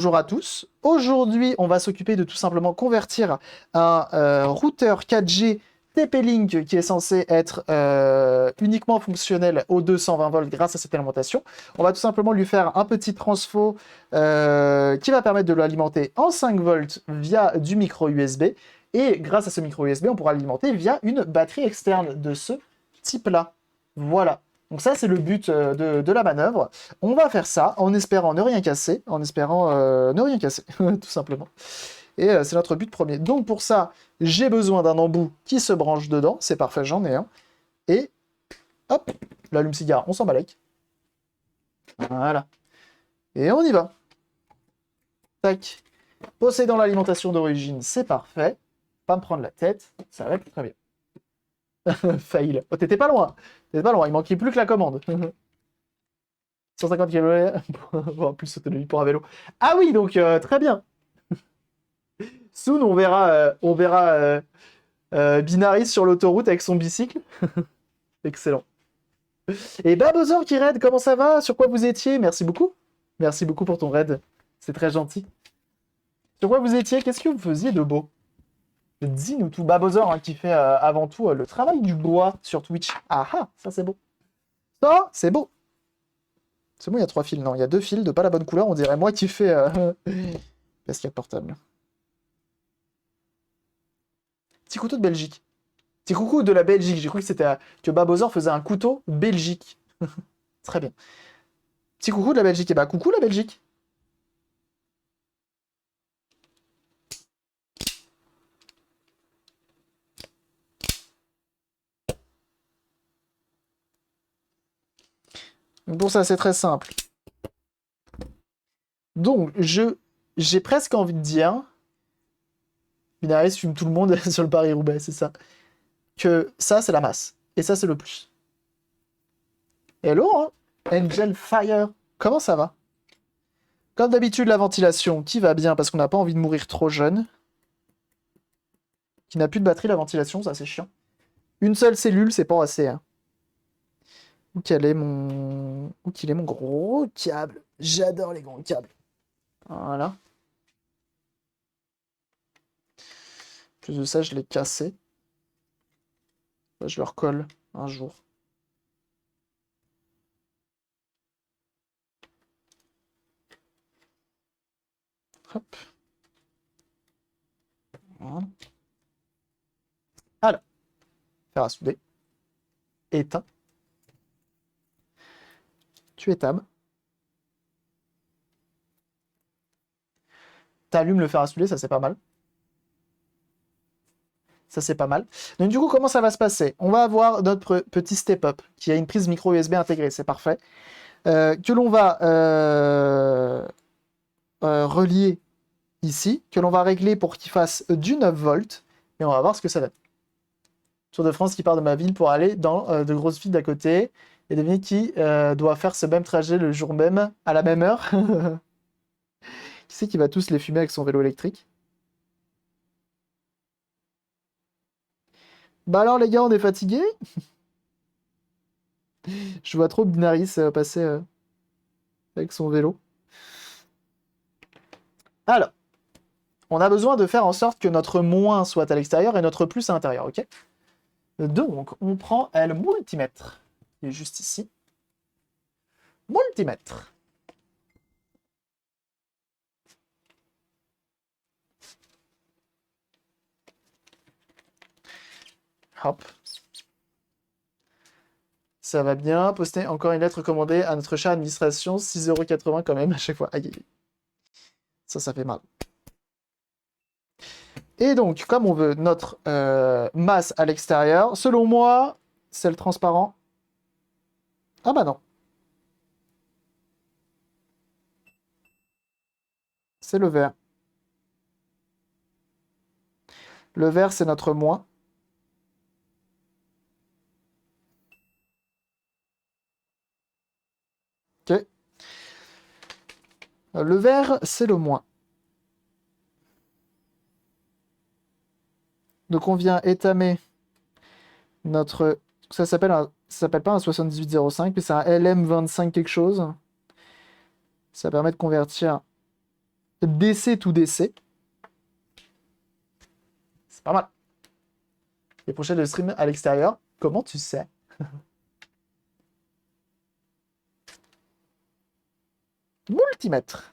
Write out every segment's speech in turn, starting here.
Bonjour à tous. Aujourd'hui, on va s'occuper de tout simplement convertir un routeur 4G TP-Link qui est censé être uniquement fonctionnel aux 220 volts grâce à cette alimentation. On va tout simplement lui faire un petit transfo qui va permettre de l'alimenter en 5 volts via du micro USB. Et grâce à ce micro USB, on pourra l'alimenter via une batterie externe de ce type-là. Voilà. Donc ça, c'est le but de la manœuvre. On va faire ça en espérant ne rien casser, tout simplement. Et c'est notre but premier. Donc pour ça, j'ai besoin d'un embout qui se branche dedans. C'est parfait, j'en ai un. Et hop, l'allume-cigare, on s'en balèque. Voilà. Et on y va. Tac. Possédant l'alimentation d'origine, c'est parfait. Pas me prendre la tête, ça va être très bien. Fail. Oh, t'étais pas loin. T'étais pas loin, il manquait plus que la commande. 150 km pour plus d'autonomie pour un vélo. Ah oui, donc très bien. Soon, on verra Binaris sur l'autoroute avec son bicycle. Excellent. Et Babozor qui raid, comment ça va? Sur quoi vous étiez? Merci beaucoup. Merci beaucoup pour ton raid. C'est très gentil. Sur quoi vous étiez? Qu'est-ce que vous faisiez de beau? Dis-nous tout. Babozor qui fait avant tout le travail du bois sur Twitch. Ah ah, ça c'est beau. Ça, c'est beau. C'est bon, il y a 3 fils. Non, il y a 2 fils de pas la bonne couleur. On dirait moi qui fais casquette portable. Petit couteau de Belgique. Petit coucou de la Belgique. J'ai cru que c'était que Babozor faisait un couteau Belgique. Très bien. Petit coucou de la Belgique. Et bah coucou la Belgique. Donc pour ça, c'est très simple. Donc, j'ai presque envie de dire, Binaris fume tout le monde sur le Paris-Roubaix, c'est ça. Que ça, c'est la masse. Et ça, c'est le plus. Hello, hein Angel Fire. Comment ça va? Comme d'habitude, la ventilation qui va bien parce qu'on n'a pas envie de mourir trop jeune. Qui n'a plus de batterie, la ventilation, ça c'est chiant. Une seule cellule, c'est pas assez. Hein. Où qu'il est mon gros câble? J'adore les gros câbles. Voilà. Plus de ça, je l'ai cassé. Je le recolle un jour. Hop. Voilà. Alors, fer à souder. Éteint. Tu étames. T'allumes le fer à souder, ça c'est pas mal. Ça c'est pas mal. Donc du coup, comment ça va se passer? On va avoir notre petit step-up qui a une prise micro USB intégrée, c'est parfait. Que l'on va relier ici, que l'on va régler pour qu'il fasse du 9 volts, et on va voir ce que ça donne. Tour de France qui part de ma ville pour aller dans de grosses villes d'à côté, et devinez qui doit faire ce même trajet le jour même, à la même heure. Qui c'est qui va tous les fumer avec son vélo électrique? Bah alors les gars, on est fatigués? Je vois trop Binaris passer avec son vélo. Alors, on a besoin de faire en sorte que notre moins soit à l'extérieur et notre plus à l'intérieur, ok? Donc, on prend le multimètre, qui est juste ici. Multimètre. Hop. Ça va bien. Poster encore une lettre commandée à notre cher administration, 6,80€ quand même à chaque fois. Aïe, aïe. Ça fait mal. Et donc, comme on veut notre masse à l'extérieur, selon moi, c'est le transparent. Ah bah non. C'est le vert. Le vert, c'est notre moins. Ok. Le vert, c'est le moins. Donc on vient étamer notre... Ça s'appelle pas un 7805, mais c'est un LM25 quelque chose. Ça permet de convertir DC tout DC. C'est pas mal. Les prochaines de stream à l'extérieur. Comment tu sais? Multimètre.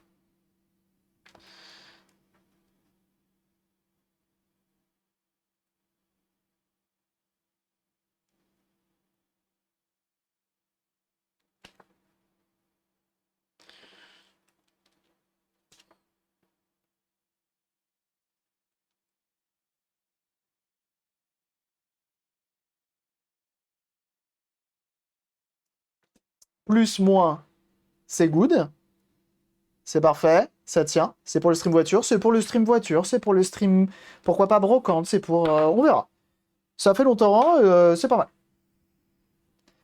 Plus, moins, c'est good. C'est parfait. Ça tient. C'est pour le stream voiture. C'est pour le stream voiture. C'est pour le stream... Pourquoi pas brocante. C'est pour... on verra. Ça fait longtemps. C'est pas mal.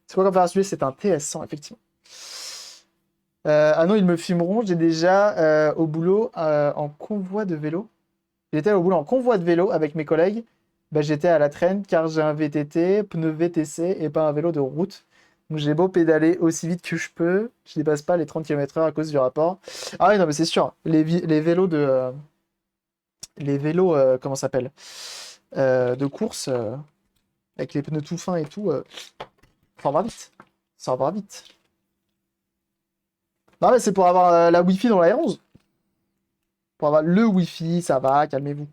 C'est quoi comme faire un sujet? C'est un TS100, effectivement. Ah non, ils me fumeront. J'ai déjà au boulot en convoi de vélo. J'étais au boulot en convoi de vélo avec mes collègues. Bah, j'étais à la traîne car j'ai un VTT, pneu VTC et pas un vélo de route. Donc j'ai beau pédaler aussi vite que je peux, je dépasse pas les 30 km/h à cause du rapport. Ah oui, non, mais c'est sûr. Les vélos de. Les vélos, comment ça s'appelle? De course, avec les pneus tout fins et tout, ça va vite. Ça va vite. Non, mais c'est pour avoir la Wi-Fi dans la R11. Pour avoir le Wi-Fi, ça va, calmez-vous.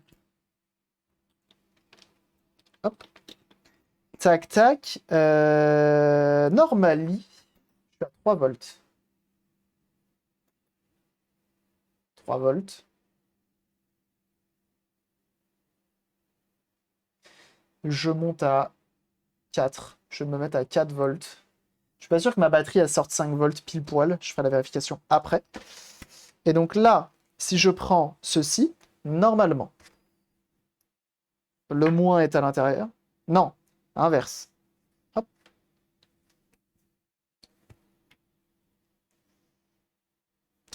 Hop. Tac, tac. Normally, je suis à 3 volts. 3 volts. Je monte à 4. Je vais me mettre à 4 volts. Je suis pas sûr que ma batterie elle sorte 5 volts pile poil. Je ferai la vérification après. Et donc là, si je prends ceci, normalement, le moins est à l'intérieur. Non, inverse. Hop.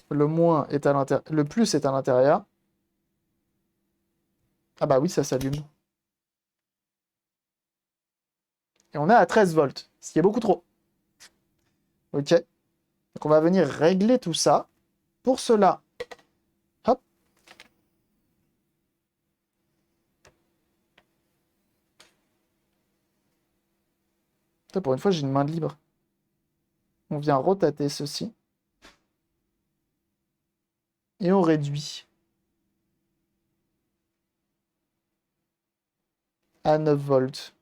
Le moins est à l'intérieur. Le plus est à l'intérieur. Ah bah oui, ça s'allume. Et on est à 13 volts, ce qui est beaucoup trop. Ok. Donc on va venir régler tout ça. Pour cela, hop. Putain, pour une fois, j'ai une main libre. On vient rotater ceci. Et on réduit à 9 volts.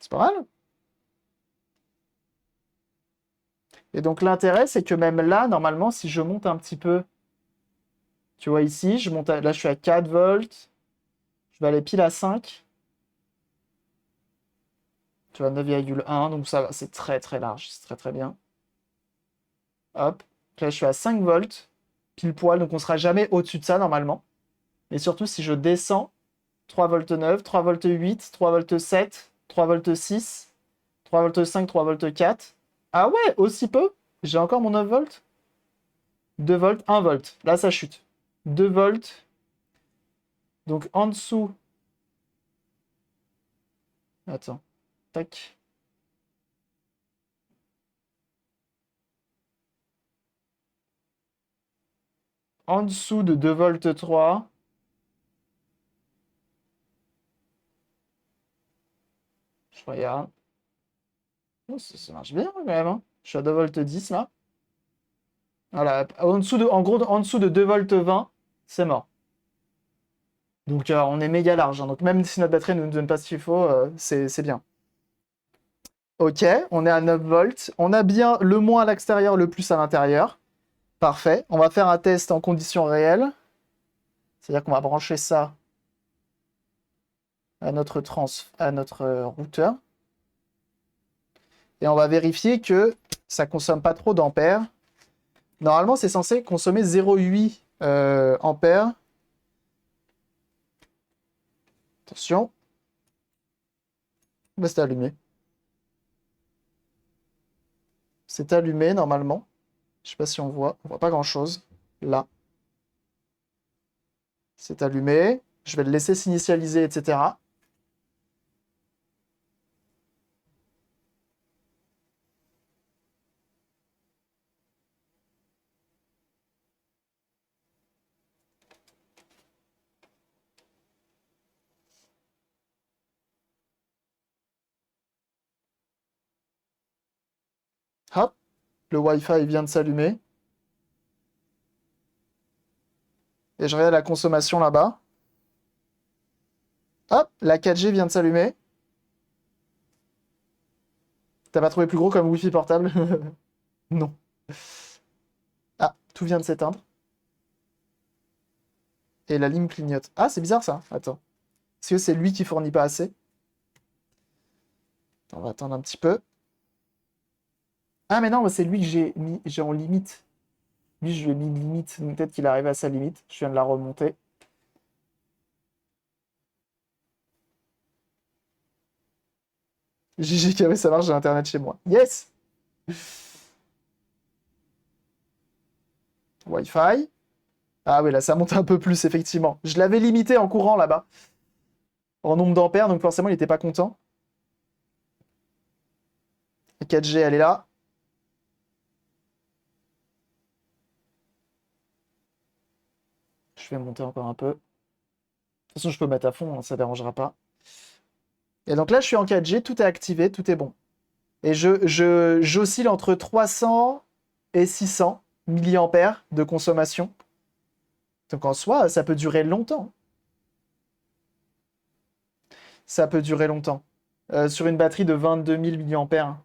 C'est pas mal. Et donc l'intérêt, c'est que même là, normalement, si je monte un petit peu, tu vois ici, je monte là je suis à 4 volts, je vais aller pile à 5, tu vois 9,1, donc ça va, c'est très très large, c'est très très bien. Hop, là je suis à 5 volts, pile poil, donc on sera jamais au-dessus de ça normalement. Et surtout si je descends, 3 volts 9, 3 volts 8, 3 volts 7, 3 volts 6, 3 volts 5, 3 volts 4. Ah ouais, aussi peu? J'ai encore mon 9 volts? 2 volts, 1 volt. Là, ça chute. 2 volts. Donc, en dessous. Attends. Tac. En dessous de 2 volts 3. Je regarde. Oh, ça marche bien quand même, hein. Je suis à 2 volts 10 là. Voilà. En gros, en dessous de 2 volts 20, c'est mort. Donc, on est méga large, hein. Donc, même si notre batterie ne nous donne pas ce qu'il faut, c'est bien. Ok, on est à 9 volts. On a bien le moins à l'extérieur, le plus à l'intérieur. Parfait. On va faire un test en conditions réelles. C'est-à-dire qu'on va brancher ça à notre routeur. Et on va vérifier que ça ne consomme pas trop d'ampères. Normalement, c'est censé consommer 0,8 ampères. Attention. Bah, c'est allumé. C'est allumé normalement. Je ne sais pas si on voit. On voit pas grand-chose. Là. C'est allumé. Je vais le laisser s'initialiser, etc. Hop, le Wi-Fi vient de s'allumer. Et je regarde la consommation là-bas. Hop, la 4G vient de s'allumer. T'as pas trouvé plus gros comme Wi-Fi portable? Non. Ah, tout vient de s'éteindre. Et la ligne clignote. Ah, c'est bizarre ça. Attends. Est-ce que c'est lui qui fournit pas assez? On va attendre un petit peu. Ah, mais non, c'est lui que j'ai en limite. Lui, je lui ai mis limite. Donc peut-être qu'il arrive à sa limite. Je viens de la remonter. GGKW, ça marche, j'ai internet chez moi. Yes! Wi-Fi. Ah oui, là, ça monte un peu plus, effectivement. Je l'avais limité en courant là-bas. En nombre d'ampères, donc forcément, il n'était pas content. La 4G, elle est là. Je vais monter encore un peu. De toute façon, je peux mettre à fond, hein, ça ne dérangera pas. Et donc là, je suis en 4G, tout est activé, tout est bon. Et j'oscille entre 300 et 600 milliampères de consommation. Donc en soi, ça peut durer longtemps. Ça peut durer longtemps. Sur une batterie de 22 000 milliampères,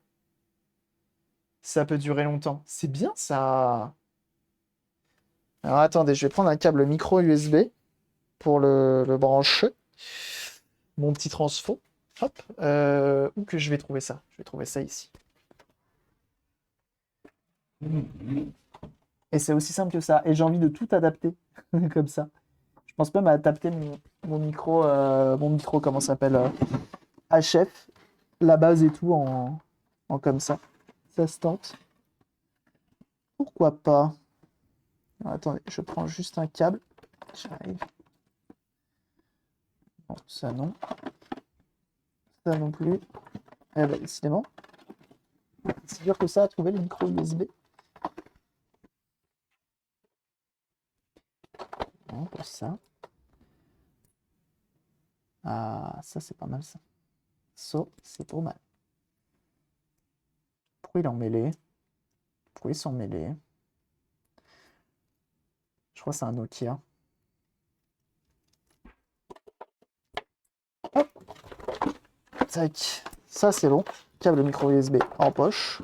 ça peut durer longtemps. C'est bien ça. Alors attendez, je vais prendre un câble micro USB pour le brancher. Mon petit transfo. Hop. Où que je vais trouver ça? Je vais trouver ça ici. Et c'est aussi simple que ça. Et j'ai envie de tout adapter comme ça. Je pense même à adapter mon micro, comment ça s'appelle, HF, la base et tout en comme ça. Ça se tente. Pourquoi pas? Alors, attendez, je prends juste un câble. J'arrive. Bon, ça non. Ça non plus. Eh ben, décidément. C'est dur que ça à trouver le micro USB. Non, pas ça. Ah, ça c'est pas mal ça. Ça, c'est pas mal. Pourquoi il est emmêlé? Pourquoi ils sont mêlés? Je crois que c'est un Nokia. Hop. Tac. Ça c'est bon. Câble micro USB en poche.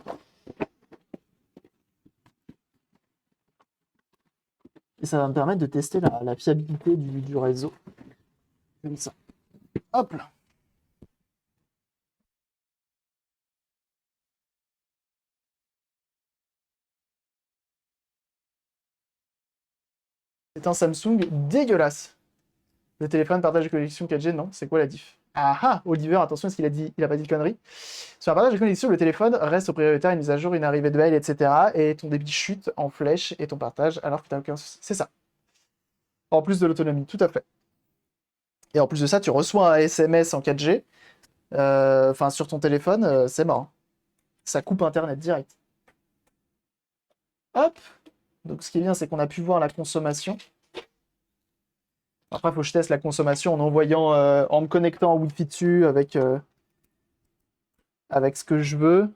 Et ça va me permettre de tester la fiabilité du réseau. Comme ça. Hop là. C'est un Samsung dégueulasse. Le téléphone partage de connexion 4G, non? C'est quoi la diff? Ah ah, Oliver, attention, est-ce qu'il a dit, il a pas dit de conneries? Sur un partage de connexion, le téléphone reste au prioritaire, une mise à jour, une arrivée de mail, etc. Et ton débit chute en flèche et ton partage alors que tu n'as aucun souci. C'est ça. En plus de l'autonomie, tout à fait. Et en plus de ça, tu reçois un SMS en 4G, enfin sur ton téléphone, c'est mort. Ça coupe Internet direct. Hop. Donc ce qui est bien, c'est qu'on a pu voir la consommation. Après, il faut que je teste la consommation en envoyant, en me connectant en Wi-Fi dessus avec ce que je veux.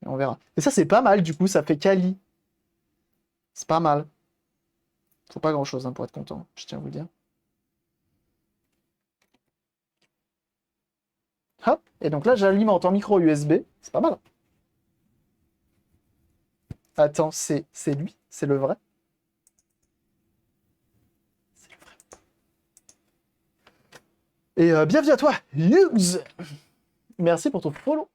Et on verra. Et ça, c'est pas mal, du coup, ça fait quali. C'est pas mal. Faut pas grand-chose hein, pour être content, je tiens à vous le dire. Hop. Et donc là, j'alimente en micro USB. C'est pas mal. Attends, c'est lui? C'est le vrai? C'est le vrai. Et bienvenue à toi, Hughes. Merci pour ton follow.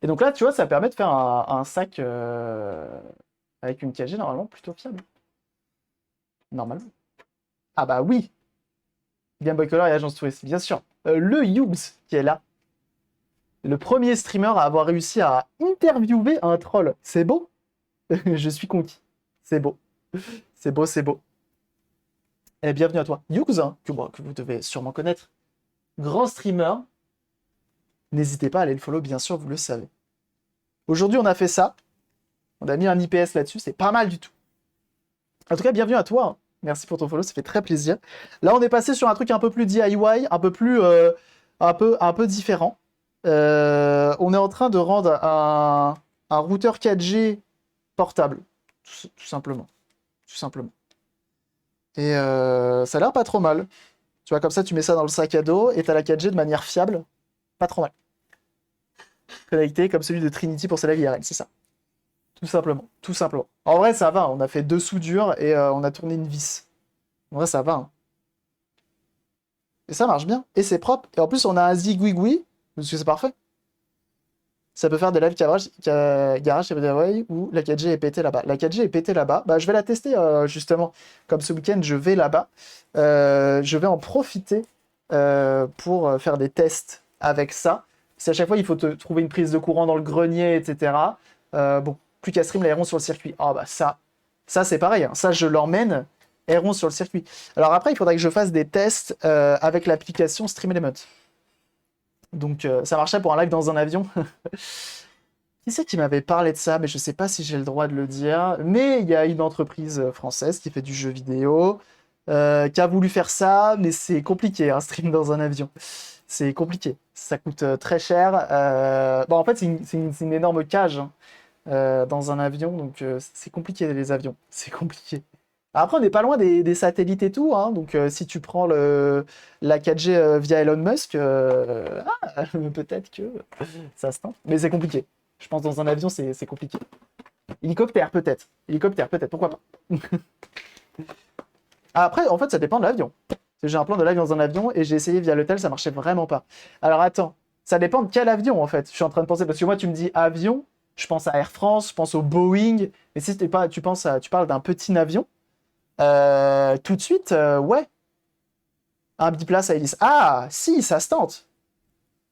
Et donc là, tu vois, ça permet de faire un sac avec une 4G normalement plutôt fiable. Normalement. Ah bah oui. Game Boy Color et Agence Touriste, bien sûr. Le Hughes qui est là. Le premier streamer à avoir réussi à interviewer un troll. C'est beau. Je suis conquis. C'est beau. C'est beau, c'est beau. Et bienvenue à toi. Yugs, hein, que vous devez sûrement connaître. Grand streamer. N'hésitez pas à aller le follow, bien sûr, vous le savez. Aujourd'hui, on a fait ça. On a mis un IPS là-dessus, c'est pas mal du tout. En tout cas, bienvenue à toi, hein. Merci pour ton follow, ça fait très plaisir. Là, on est passé sur un truc un peu plus DIY, un peu plus, un peu différent. On est en train de rendre un routeur 4G portable, tout simplement. Tout simplement. Et ça a l'air pas trop mal. Tu vois, comme ça, tu mets ça dans le sac à dos et t'as la 4G de manière fiable. Pas trop mal. Connecté comme celui de Trinity pour sa IRL, c'est ça. Tout simplement. Tout simplement. En vrai, ça va. On a fait 2 soudures et on a tourné une vis. En vrai, ça va, hein. Et ça marche bien. Et c'est propre. Et en plus, on a un zigouigoui, parce que c'est parfait. Ça peut faire des live garage où la 4G est pétée là-bas. La 4G est pétée là-bas. Bah, je vais la tester justement. Comme ce week-end, je vais là-bas. Je vais en profiter pour faire des tests avec ça. C'est à chaque fois, il faut te trouver une prise de courant dans le grenier, etc. Bon, plus qu'à stream, l'aéron sur le circuit. Ah bah ça c'est pareil, hein. Ça, je l'emmène, aéron sur le circuit. Alors après, il faudrait que je fasse des tests avec l'application Stream Element. Donc ça marchait pour un live dans un avion. Qui c'est qui m'avait parlé de ça? Mais je sais pas si j'ai le droit de le dire. Mais il y a une entreprise française qui fait du jeu vidéo, qui a voulu faire ça, mais c'est compliqué, un stream dans un avion. C'est compliqué. Ça coûte très cher. Bon, en fait, c'est une énorme cage, hein, dans un avion, donc c'est compliqué les avions. C'est compliqué. Après, on n'est pas loin des satellites et tout, hein, donc si tu prends la 4G via Elon Musk, peut-être que ça se tente. Mais c'est compliqué. Je pense dans un avion, c'est compliqué. Hélicoptère, peut-être. Hélicoptère, peut-être, pourquoi pas. Après, en fait, ça dépend de l'avion. J'ai un plan de live dans un avion et j'ai essayé via l'hôtel, ça marchait vraiment pas. Alors attends, ça dépend de quel avion en fait. Je suis en train de penser, parce que moi, tu me dis avion, je pense à Air France, je pense au Boeing. Mais si tu parles d'un petit avion, tout de suite, ouais, un biplace à hélice. Ah, si, ça se tente.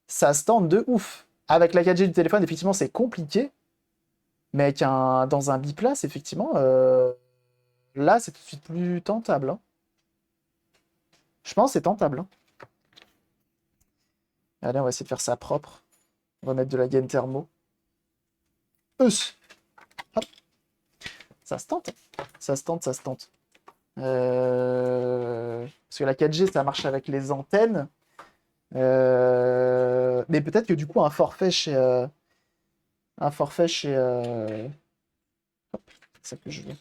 Ça se tente de ouf. Avec la 4G du téléphone, effectivement, c'est compliqué. Mais dans un biplace, effectivement, là, c'est tout de suite plus tentable, hein. Je pense que c'est tentable, hein. Allez, on va essayer de faire ça propre. On va mettre de la gaine thermo. Hop. Ça se tente. Ça se tente, ça se tente. Parce que la 4G, ça marche avec les antennes. Mais peut-être que du coup, un forfait chez... hop, c'est ça que je veux.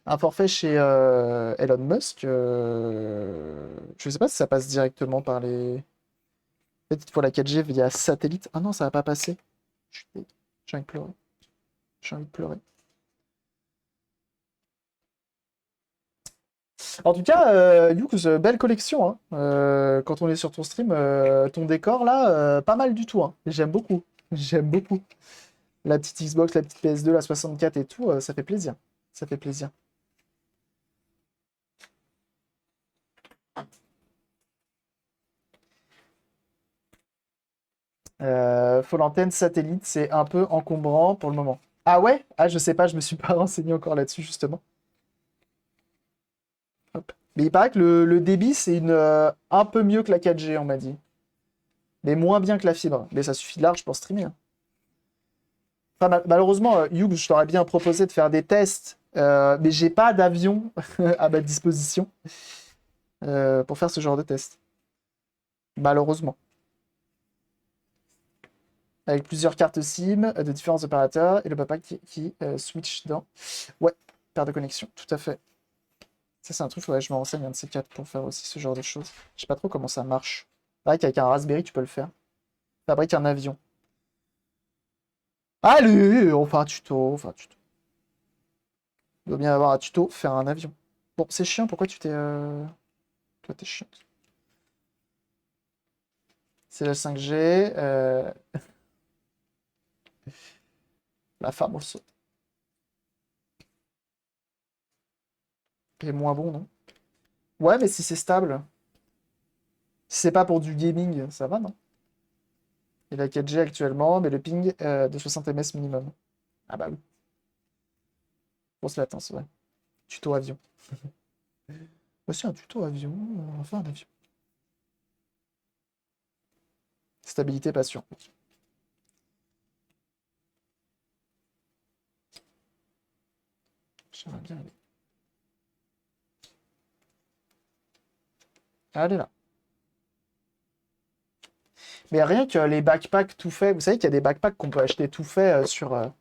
Un forfait chez Elon Musk. Je sais pas si ça passe directement par les... Peut-être qu'il faut la 4G via satellite. Ah non, ça va pas passer. J'ai envie de pleurer. J'ai envie de pleurer. En tout cas, Yux, belle collection, hein. Quand on est sur ton stream, ton décor là, pas mal du tout, hein. J'aime beaucoup. J'aime beaucoup. La petite Xbox, la petite PS2, la 64 et tout, ça fait plaisir. Ça fait plaisir. Faut l'antenne satellite, c'est un peu encombrant pour le moment. Ah ouais? Ah, je sais pas, je me suis pas renseigné encore là-dessus, justement. Hop. Mais il paraît que le débit, c'est un peu mieux que la 4G, on m'a dit. Mais moins bien que la fibre. Mais ça suffit de large pour streamer, hein. Enfin, malheureusement, Hugh, je t'aurais bien proposé de faire des tests, mais j'ai pas d'avion à ma disposition pour faire ce genre de test. Malheureusement. Avec plusieurs cartes SIM de différents opérateurs et le papa qui switch dans. Ouais, paire de connexion, tout à fait. Ça, c'est un truc, ouais, je me renseigne un de ces quatre pour faire aussi ce genre de choses. Je sais pas trop comment ça marche. C'est vrai qu'avec un Raspberry, tu peux le faire. Fabrique un avion. Allez, on fait un tuto, on fait un tuto. Il doit bien y avoir un tuto, faire un avion. Bon, c'est chiant, pourquoi tu t'es... Toi, t'es chiant. C'est la 5G. La femme au saut. Il est moins bon, non? Ouais, mais si c'est stable. Si c'est pas pour du gaming, ça va, non? Il a 4G actuellement, mais le ping de 60 ms minimum. Ah bah oui. Grosse latence, ouais. Tuto avion. Voici un tuto avion. On va faire un avion. Stabilité, passion. J'aimerais bien aller. Allez là. Mais rien que les backpacks tout faits, vous savez qu'il y a des backpacks qu'on peut acheter tout fait sur.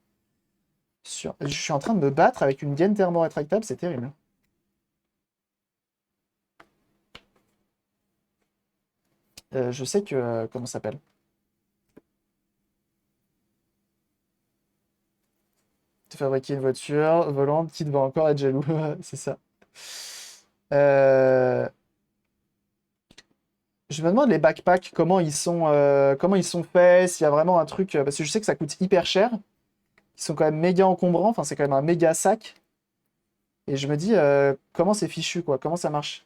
Je suis en train de me battre avec une gaine thermo-rétractable, c'est terrible. Je sais que. Comment ça s'appelle? De fabriquer une voiture volante qui devrait encore être jaloux. C'est ça. Euh, Je me demande les backpacks, comment ils sont faits, s'il y a vraiment un truc. Parce que je sais que ça coûte hyper cher. Ils sont quand même méga encombrants. Enfin, c'est quand même un méga sac. Et je me dis, comment c'est fichu, quoi? Comment ça marche?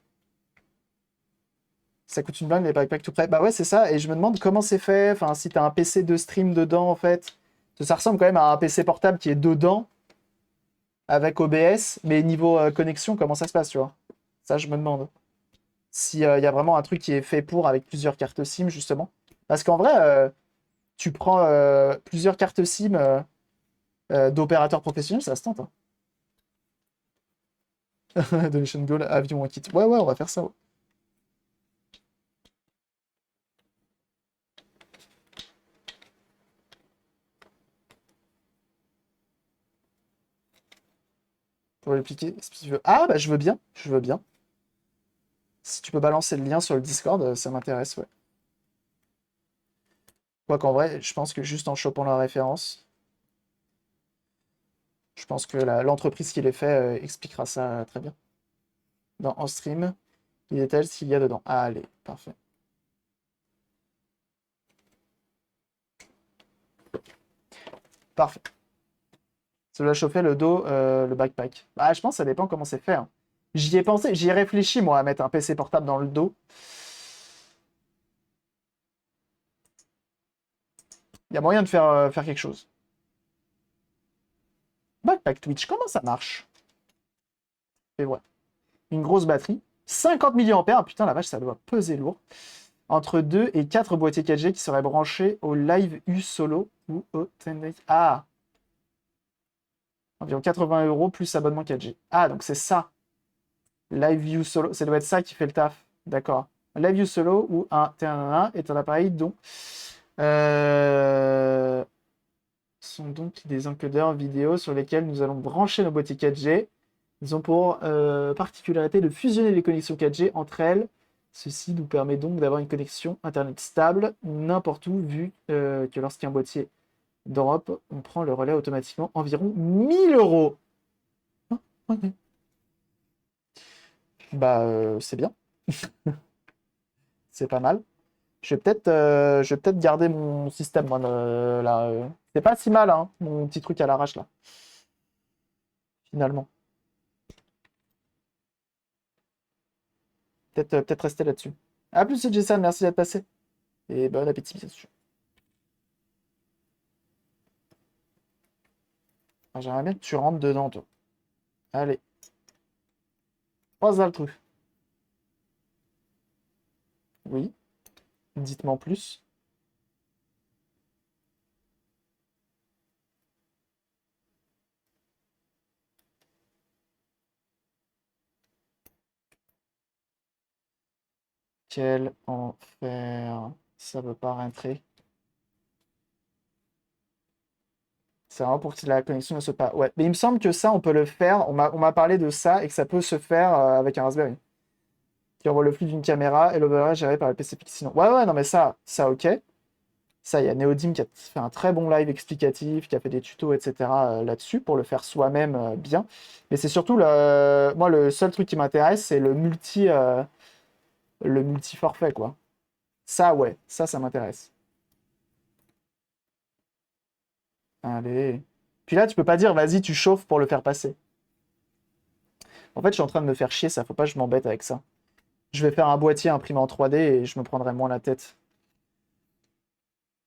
Ça coûte une blinde les backpacks tout prêts. Bah ouais, c'est ça. Et je me demande comment c'est fait. Enfin, si t'as un PC de stream dedans, en fait. Parce que ça ressemble quand même à un PC portable qui est dedans, avec OBS. Mais niveau connexion, comment ça se passe, tu vois? Ça, je me demande. S'il y a vraiment un truc qui est fait pour, avec plusieurs cartes SIM, justement. Parce qu'en vrai, tu prends plusieurs cartes SIM d'opérateurs professionnels, ça se tente. Hein. Donation Goal, avion en kit. Ouais, ouais, on va faire ça. Ouais. Pour l'expliquer si tu veux. Ah, bah je veux bien. Je veux bien. Si tu peux balancer le lien sur le Discord, ça m'intéresse, ouais. Quoi qu'en vrai, je pense que juste en chopant la référence, je pense que l'entreprise qui les fait expliquera ça très bien. Dans En stream, il détaille ce qu'il y a dedans. Ah, allez, parfait. Parfait. Ça doit chauffer le dos, le backpack. Bah, je pense que ça dépend comment c'est fait. Hein. J'y ai pensé, j'y ai réfléchi, moi, à mettre un PC portable dans le dos. Il y a moyen de faire quelque chose. Backpack Twitch, comment ça marche? Et voilà. Une grosse batterie. 50 mAh, putain, la vache, ça doit peser lourd. Entre 2 et 4 boîtiers 4G qui seraient branchés au Live U Solo ou au Tendai. Ah! Environ 80 € plus abonnement 4G. Ah, donc c'est ça. Live View Solo, ça doit être ça qui fait le taf. D'accord. Live View Solo ou un T1 est un appareil dont sont donc des encodeurs vidéo sur lesquels nous allons brancher nos boîtiers 4G. Ils ont pour particularité de fusionner les connexions 4G entre elles. Ceci nous permet donc d'avoir une connexion Internet stable n'importe où, vu que lorsqu'un boîtier d'Europe, on prend le relais automatiquement environ 1000 €. Ah, ok. Bah, c'est bien, c'est pas mal. Je vais peut-être garder mon système, moi, là. C'est pas si mal, hein, mon petit truc à l'arrache, là, finalement. Peut-être rester là-dessus. A plus, Jason, merci d'être passé. Et bon appétit, bien sûr. Alors, j'aimerais bien que tu rentres dedans, toi. Allez, croise le truc. Oui, dites-moi en plus. Quel enfer. Ça veut pas rentrer. C'est vraiment pour que la connexion ne se pas. Ouais, mais il me semble que ça, on peut le faire. On m'a parlé de ça et que ça peut se faire avec un Raspberry. Qui envoie le flux d'une caméra et l'overlay géré par le PC fixe. Sinon. Ouais, ouais, non, mais ça, ok. Ça, il y a Neodim qui a fait un très bon live explicatif, qui a fait des tutos, etc. Là-dessus pour le faire soi-même bien. Mais c'est surtout moi, le seul truc qui m'intéresse, c'est le multi forfait, quoi. Ça, ouais, ça m'intéresse. Allez. Puis là, tu peux pas dire, vas-y, tu chauffes pour le faire passer. En fait, je suis en train de me faire chier, ça faut pas que je m'embête avec ça. Je vais faire un boîtier imprimé en 3D et je me prendrai moins la tête.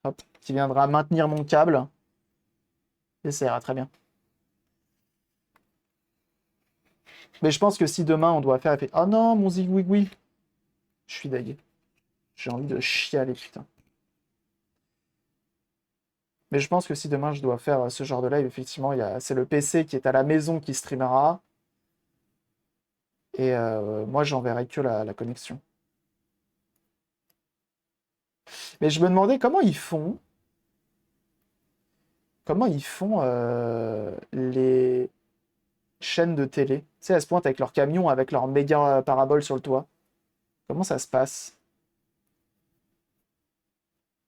Hop, qui viendra maintenir mon câble. Et ça ira très bien. Mais je pense que si demain on doit faire... Oh non, mon zigouigoui. Je suis dégueu. J'ai envie de chialer, putain. Mais je pense que si demain je dois faire ce genre de live, effectivement, c'est le PC qui est à la maison qui streamera. Et moi, j'enverrai que la connexion. Mais je me demandais comment ils font. Comment ils font les chaînes de télé. Tu sais, elles se pointent avec leur camion, avec leur méga parabole sur le toit. Comment ça se passe?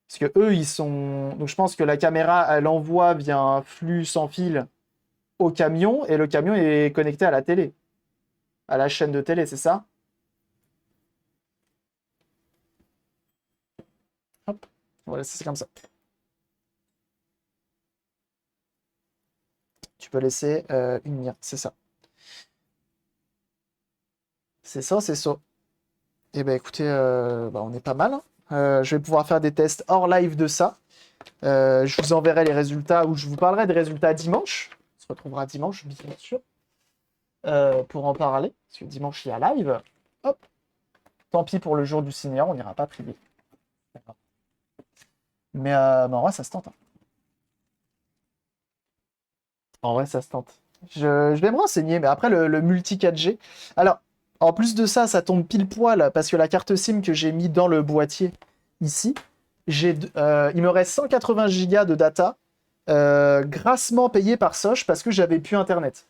Parce que eux, ils sont. Donc je pense que la caméra, elle envoie via un flux sans fil au camion, et le camion est connecté à la télé. À la chaîne de télé, c'est ça? Hop. Voilà, c'est comme ça. Tu peux laisser une mire, c'est ça. C'est ça, c'est ça. Eh ben écoutez, bah, on est pas mal, hein. Je vais pouvoir faire des tests hors live de ça. Je vous enverrai les résultats, ou je vous parlerai des résultats dimanche. On se retrouvera dimanche, bien sûr, pour en parler. Parce que dimanche, il y a live. Hop. Tant pis pour le jour du cinéma, on n'ira pas prier. Mais en vrai, ça se tente, hein. En vrai, ça se tente. Je vais me renseigner, mais après, le multi 4G. Alors, en plus de ça, ça tombe pile poil, parce que la carte SIM que j'ai mis dans le boîtier, ici, il me reste 180 Go de data, grassement payé par Soch, parce que j'avais plus Internet.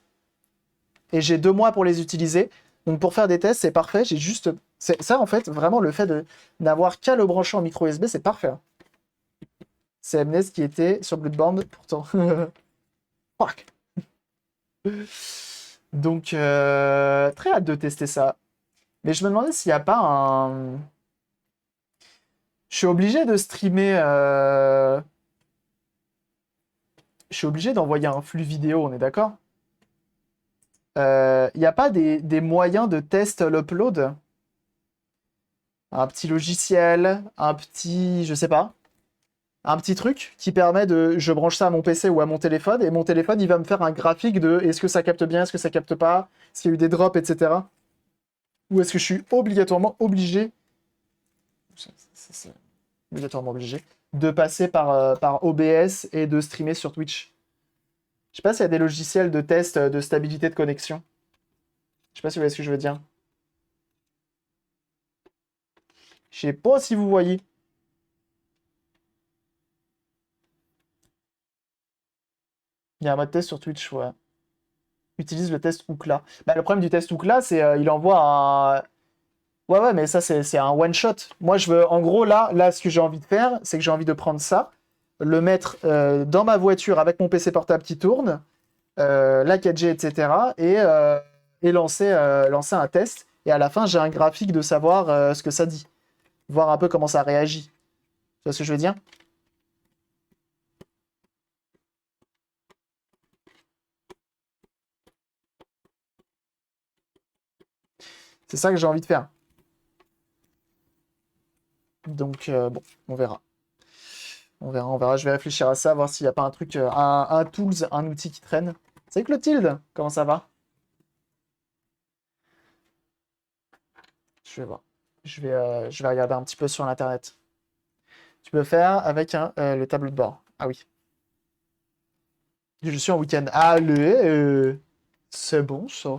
Et j'ai 2 mois pour les utiliser. Donc, pour faire des tests, c'est parfait. J'ai juste... Ça, en fait, vraiment, le fait de n'avoir qu'à le brancher en micro USB, c'est parfait, hein. C'est Amnes qui était sur Bloodborne, pourtant. Fuck. Donc, très hâte de tester ça. Mais je me demandais s'il n'y a pas un... Je suis obligé de streamer... Je suis obligé d'envoyer un flux vidéo, on est d'accord? Il n'y a pas des moyens de test l'upload? Un petit logiciel, un petit... Je sais pas. Un petit truc qui permet de... Je branche ça à mon PC ou à mon téléphone, et mon téléphone, il va me faire un graphique de est-ce que ça capte bien, est-ce que ça capte pas, est-ce qu'il y a eu des drops, etc. Ou est-ce que je suis obligatoirement obligé... C'est obligatoirement obligé de passer par OBS et de streamer sur Twitch. Je sais pas s'il y a des logiciels de test de stabilité de connexion. Je sais pas si vous voyez ce que je veux dire. Je sais pas si vous voyez. Il y a un mode test sur Twitch, ouais. Utilise le test Ookla. Bah, le problème du test Ookla, c'est il envoie un... Ouais, ouais, mais ça, c'est un one-shot. Moi, je veux... En gros, là, ce que j'ai envie de faire, c'est que j'ai envie de prendre ça, le mettre dans ma voiture avec mon PC portable qui tourne, la 4G, etc. Et lancer un test. Et à la fin, j'ai un graphique de savoir ce que ça dit. Voir un peu comment ça réagit. Tu vois ce que je veux dire? C'est ça que j'ai envie de faire. Donc, bon, on verra. On verra, on verra. Je vais réfléchir à ça, voir s'il n'y a pas un truc, un tools, un outil qui traîne. Salut Clotilde, comment ça va? Je vais voir. Je vais regarder un petit peu sur Internet. Tu peux faire avec le tableau de bord. Ah oui. Je suis en week-end. Allez, c'est bon ça.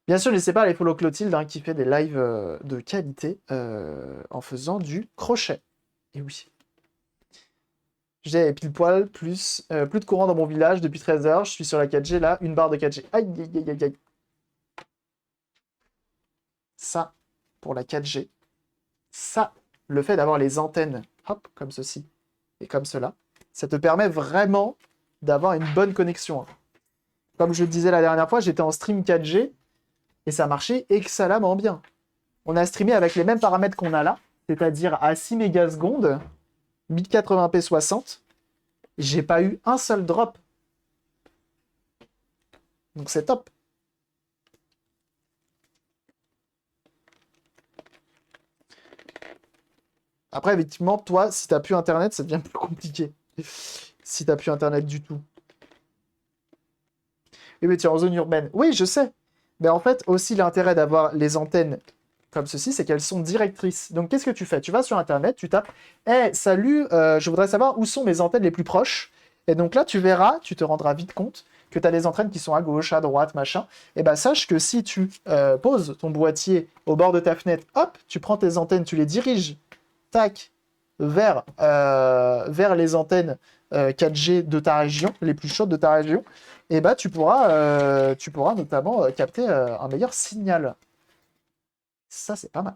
Bien sûr, n'hésitez pas à aller follow Clotilde, hein, qui fait des lives de qualité en faisant du crochet. Et oui. J'ai pile poil, plus de courant dans mon village depuis 13 heures. Je suis sur la 4G là, une barre de 4G. Aïe, aïe, aïe, aïe, aïe. Ça, pour la 4G. Ça, le fait d'avoir les antennes, hop, comme ceci et comme cela, ça te permet vraiment d'avoir une bonne connexion, hein. Comme je le disais la dernière fois, j'étais en stream 4G et ça marchait excellemment bien. On a streamé avec les mêmes paramètres qu'on a là, c'est-à-dire à 6 mégasecondes, 1080p 60. J'ai pas eu un seul drop. Donc c'est top. Après, effectivement, toi, si t'as plus internet, ça devient plus compliqué. Si t'as plus internet du tout. Oui, mais tu es en zone urbaine. Oui, je sais. Mais en fait, aussi l'intérêt d'avoir les antennes comme ceci, c'est qu'elles sont directrices. Donc, qu'est-ce que tu fais? Tu vas sur Internet, tu tapes «Hey, salut, je voudrais savoir où sont mes antennes les plus proches». Et donc là, tu verras, tu te rendras vite compte que tu as des antennes qui sont à gauche, à droite, machin. Et ben, sache que si tu poses ton boîtier au bord de ta fenêtre, hop, tu prends tes antennes, tu les diriges, tac, vers les antennes 4G de ta région, les plus chaudes de ta région, et bah tu pourras notamment capter un meilleur signal. Ça, c'est pas mal.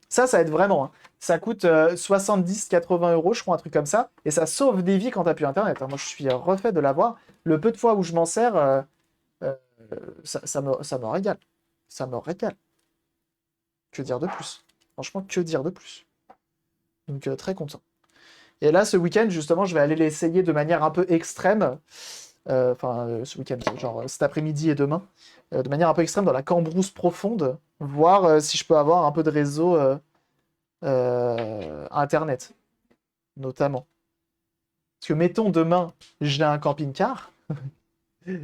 Ça aide vraiment, hein. Ça coûte 70-80 euros, je crois, un truc comme ça. Et ça sauve des vies quand t'as plus Internet, hein. Moi, je suis refait de l'avoir. Le peu de fois où je m'en sers, euh, ça me régale. Ça me régale. Que dire de plus? Franchement, que dire de plus? Donc, très content. Et là, ce week-end, justement, je vais aller l'essayer de manière un peu extrême. Ce week-end, genre cet après-midi et demain. De manière un peu extrême dans la cambrousse profonde. Voir si je peux avoir un peu de réseau Internet, notamment. Parce que, mettons, demain, j'ai un camping-car.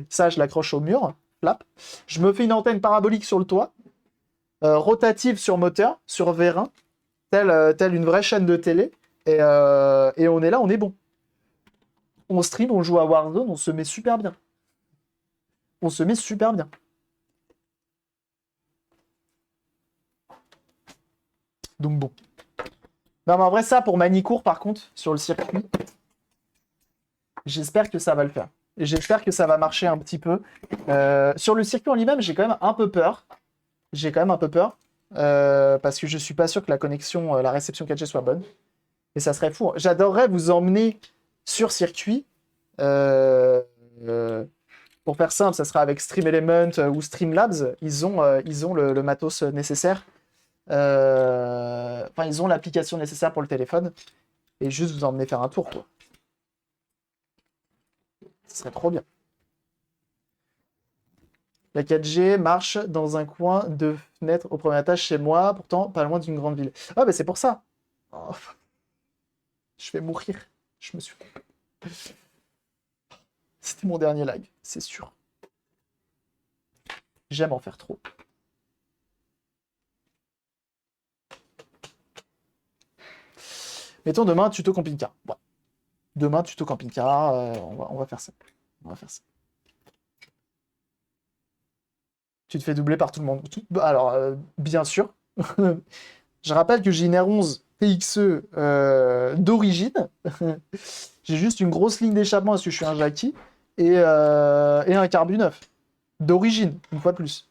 Ça, je l'accroche au mur. Flap. Je me fais une antenne parabolique sur le toit. Rotative sur moteur, sur vérin. Telle une vraie chaîne de télé. Et on est là, on est bon. On stream, on joue à Warzone, on se met super bien. On se met super bien. Donc bon. Non, mais en vrai, ça, pour Manicourt, par contre, sur le circuit, j'espère que ça va le faire. Et j'espère que ça va marcher un petit peu. Sur le circuit en lui-même, j'ai quand même un peu peur. J'ai quand même un peu peur. Parce que je suis pas sûr que la connexion, la réception 4G soit bonne. Et ça serait fou. J'adorerais vous emmener sur circuit. Euh, euh, pour faire simple, ça sera avec Stream Element ou Streamlabs. Ils ont le matos nécessaire. Enfin, ils ont l'application nécessaire pour le téléphone. Et juste vous emmener faire un tour, quoi. Ce serait trop bien. La 4G marche dans un coin de fenêtre au premier étage chez moi, pourtant pas loin d'une grande ville. Ah, bah c'est pour ça. Oh, je vais mourir. Je me suis. C'était mon dernier live, c'est sûr. J'aime en faire trop. Mettons demain tuto camping-car. Ouais. Demain tuto camping-car, on va faire ça. On va faire ça. Tu te fais doubler par tout le monde. Bah, alors, bien sûr. Je rappelle que j'ai une R11 PXE d'origine. J'ai juste une grosse ligne d'échappement parce que je suis un Jackie. Et un carbu neuf. D'origine, une fois de plus.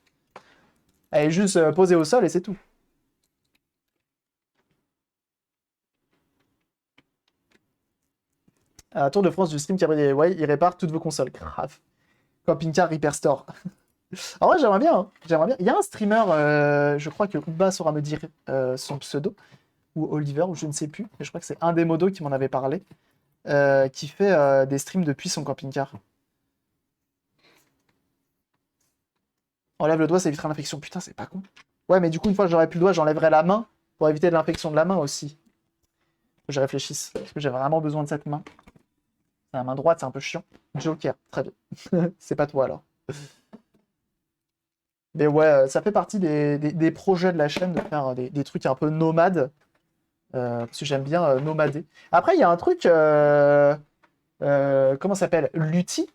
Elle est juste posée au sol et c'est tout. Tour de France du stream Cabriolet. Ouais, il répare toutes vos consoles. Grave. Camping-car Repair Store. En vrai, j'aimerais bien, hein. J'aimerais bien. Il y a un streamer, je crois que Uba saura me dire son pseudo, ou Oliver, ou je ne sais plus, mais je crois que c'est un des modos qui m'en avait parlé, qui fait des streams depuis son camping-car. Enlève le doigt, ça évitera l'infection. Putain, c'est pas con. Ouais, mais du coup, une fois que j'aurai plus le doigt, j'enlèverai la main pour éviter de l'infection de la main aussi. Faut que je réfléchisse, parce que j'ai vraiment besoin de cette main. La main droite, c'est un peu chiant. Joker, très bien. C'est pas toi alors. Mais ouais, ça fait partie des projets de la chaîne de faire des trucs un peu nomades. Parce que j'aime bien nomader. Après, il y a un truc, comment ça s'appelle? Lutti.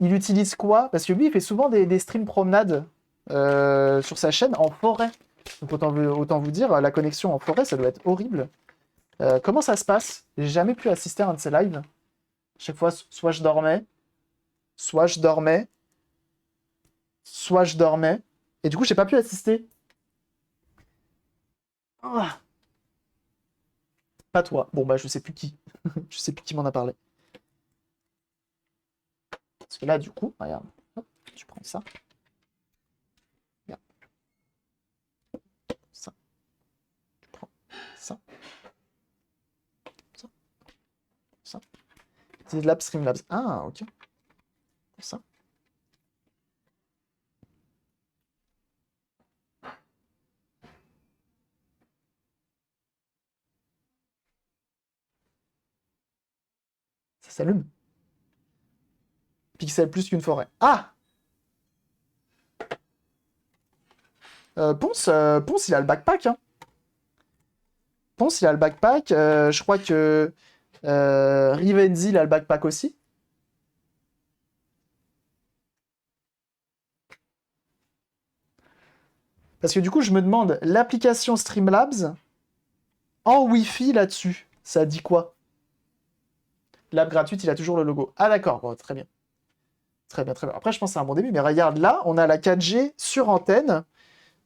Il utilise quoi? Parce que lui, il fait souvent des streams promenades sur sa chaîne en forêt. Donc autant vous dire, la connexion en forêt, ça doit être horrible. Comment ça se passe? J'ai jamais pu assister à un de ses lives. Chaque fois, soit je dormais, soit je dormais, soit je dormais. Et du coup, j'ai pas pu assister. Ah, pas toi. Bon, bah, je sais plus qui. Je sais plus qui m'en a parlé. Parce que là, du coup, regarde. Hop, tu prends ça. Regarde. Ça. Tu prends ça. Ça. Ça. C'est de Lab Streamlabs. Ah, ok. Ça. Ça s'allume. Pixel plus qu'une forêt. Ah! Ponce, il a le backpack, hein. Ponce, il a le backpack. Je crois que Rivenzi, il a le backpack aussi. Parce que du coup, je me demande, l'application Streamlabs en Wi-Fi là-dessus, ça dit quoi? L'app gratuite, il a toujours le logo. Ah d'accord, bon, très bien. Très bien, très bien. Après, je pense que c'est un bon début, mais regarde, là, on a la 4G sur antenne,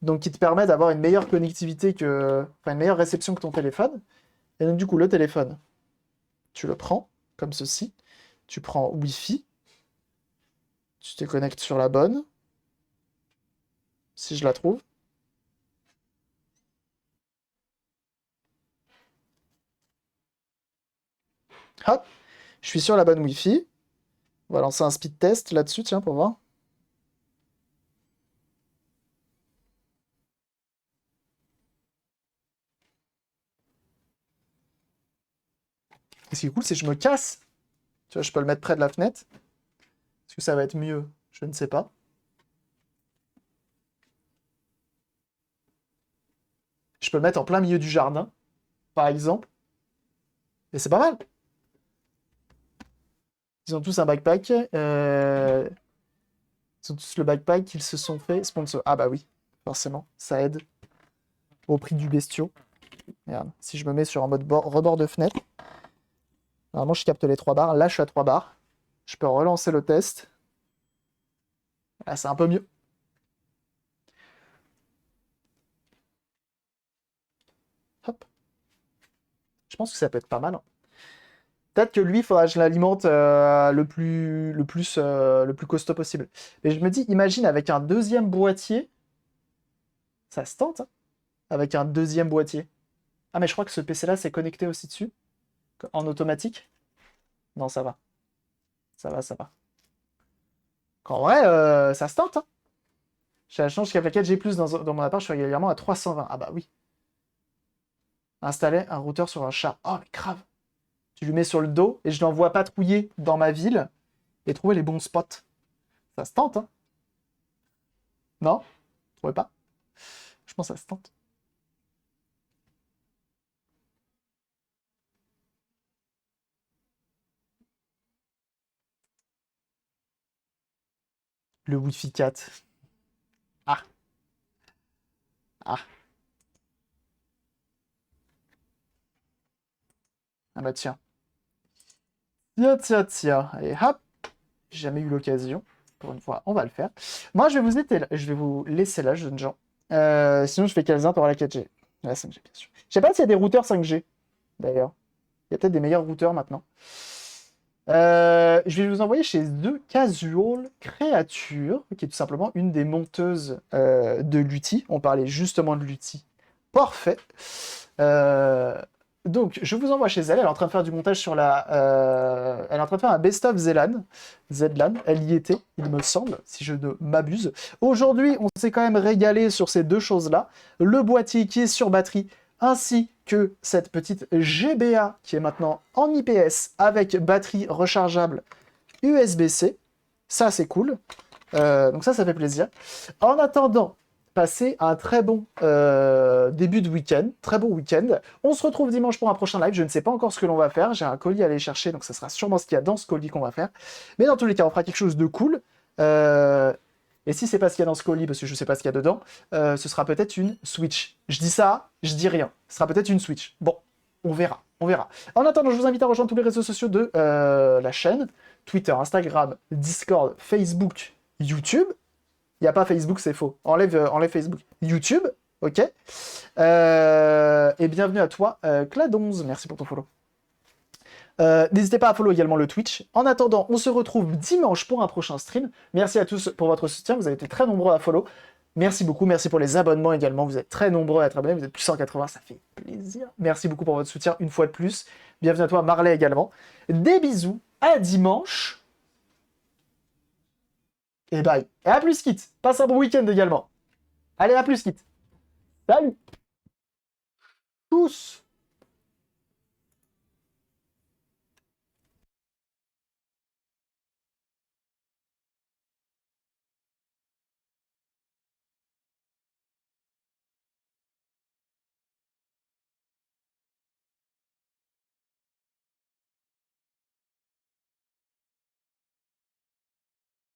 donc qui te permet d'avoir une meilleure connectivité que... Enfin, une meilleure réception que ton téléphone. Et donc, du coup, le téléphone, tu le prends, comme ceci. Tu prends Wi-Fi. Tu te connectes sur la bonne. Si je la trouve. Hop, je suis sur la bonne Wi-Fi. On va lancer un speed test là-dessus, tiens, pour voir. Et ce qui est cool, c'est que je me casse. Tu vois, je peux le mettre près de la fenêtre. Est-ce que ça va être mieux? Je ne sais pas. Je peux le mettre en plein milieu du jardin, par exemple. Et c'est pas mal. Ils ont tous un backpack. Ils ont tous le backpack. Ils se sont fait sponsor. Ah bah oui, forcément, ça aide au prix du bestiau. Regarde, si je me mets sur un mode rebord de fenêtre, normalement je capte les 3 barres. Là, je suis à 3 barres. Je peux relancer le test. Là, c'est un peu mieux. Hop. Je pense que ça peut être pas mal, hein. Peut-être que lui, il faudra que je l'alimente le plus costaud possible. Mais je me dis, imagine avec un deuxième boîtier, ça se tente, hein, avec un deuxième boîtier. Ah, mais je crois que ce PC-là, c'est connecté aussi dessus, en automatique. Non, ça va. Ça va, ça va. En vrai, ça se tente, hein. J'ai la chance qu'avec 4G+, dans mon appart, je suis régulièrement à 320. Ah bah oui. Installer un routeur sur un chat. Oh, mais grave. Tu lui mets sur le dos et je l'envoie patrouiller dans ma ville et trouver les bons spots. Ça se tente, hein. Non? Vous trouvez pas? Je pense que ça se tente. Le Wi-Fi 4. Ah, ah. Ah bah tiens. Tiens, tiens, tiens. Et hop. J'ai jamais eu l'occasion. Pour une fois, on va le faire. Moi, je vais vous laisser là, jeunes gens. Sinon, je fais Calzin, t'auras la 4G. La 5G, bien sûr. Je sais pas s'il y a des routeurs 5G, d'ailleurs. Il y a peut-être des meilleurs routeurs maintenant. Je vais vous envoyer chez The Casual Creature, qui est tout simplement une des monteuses de l'outil. On parlait justement de l'outil. Parfait. Euh, donc, je vous envoie chez elle. Elle est en train de faire du montage sur la. Elle est en train de faire un best-of Zlan. Zlan. Elle y était, il me semble, si je ne m'abuse. Aujourd'hui, on s'est quand même régalé sur ces deux choses-là. Le boîtier qui est sur batterie, ainsi que cette petite GBA qui est maintenant en IPS avec batterie rechargeable USB-C. Ça, c'est cool. Donc ça fait plaisir. En attendant, passez un très bon début de week-end, très bon week-end. On se retrouve dimanche pour un prochain live. Je ne sais pas encore ce que l'on va faire. J'ai un colis à aller chercher, donc ce sera sûrement ce qu'il y a dans ce colis qu'on va faire. Mais dans tous les cas, on fera quelque chose de cool. Et si c'est pas ce qu'il y a dans ce colis, parce que je sais pas ce qu'il y a dedans, ce sera peut-être une Switch. Je dis ça, je dis rien. Ce sera peut-être une Switch. Bon, on verra, on verra. En attendant, je vous invite à rejoindre tous les réseaux sociaux de la chaîne. Twitter, Instagram, Discord, Facebook, YouTube. Il n'y a pas Facebook, c'est faux. Enlève Facebook. YouTube, ok. Et bienvenue à toi, Clad11. Merci pour ton follow. N'hésitez pas à follow également le Twitch. En attendant, on se retrouve dimanche pour un prochain stream. Merci à tous pour votre soutien. Vous avez été très nombreux à follow. Merci beaucoup. Merci pour les abonnements également. Vous êtes très nombreux à être abonnés. Vous êtes plus de 180. Ça fait plaisir. Merci beaucoup pour votre soutien une fois de plus. Bienvenue à toi, Marley également. Des bisous. À dimanche. Et bye. Et à plus, Kit. Passe un bon week-end également. Allez, à plus, Kit. Salut tous.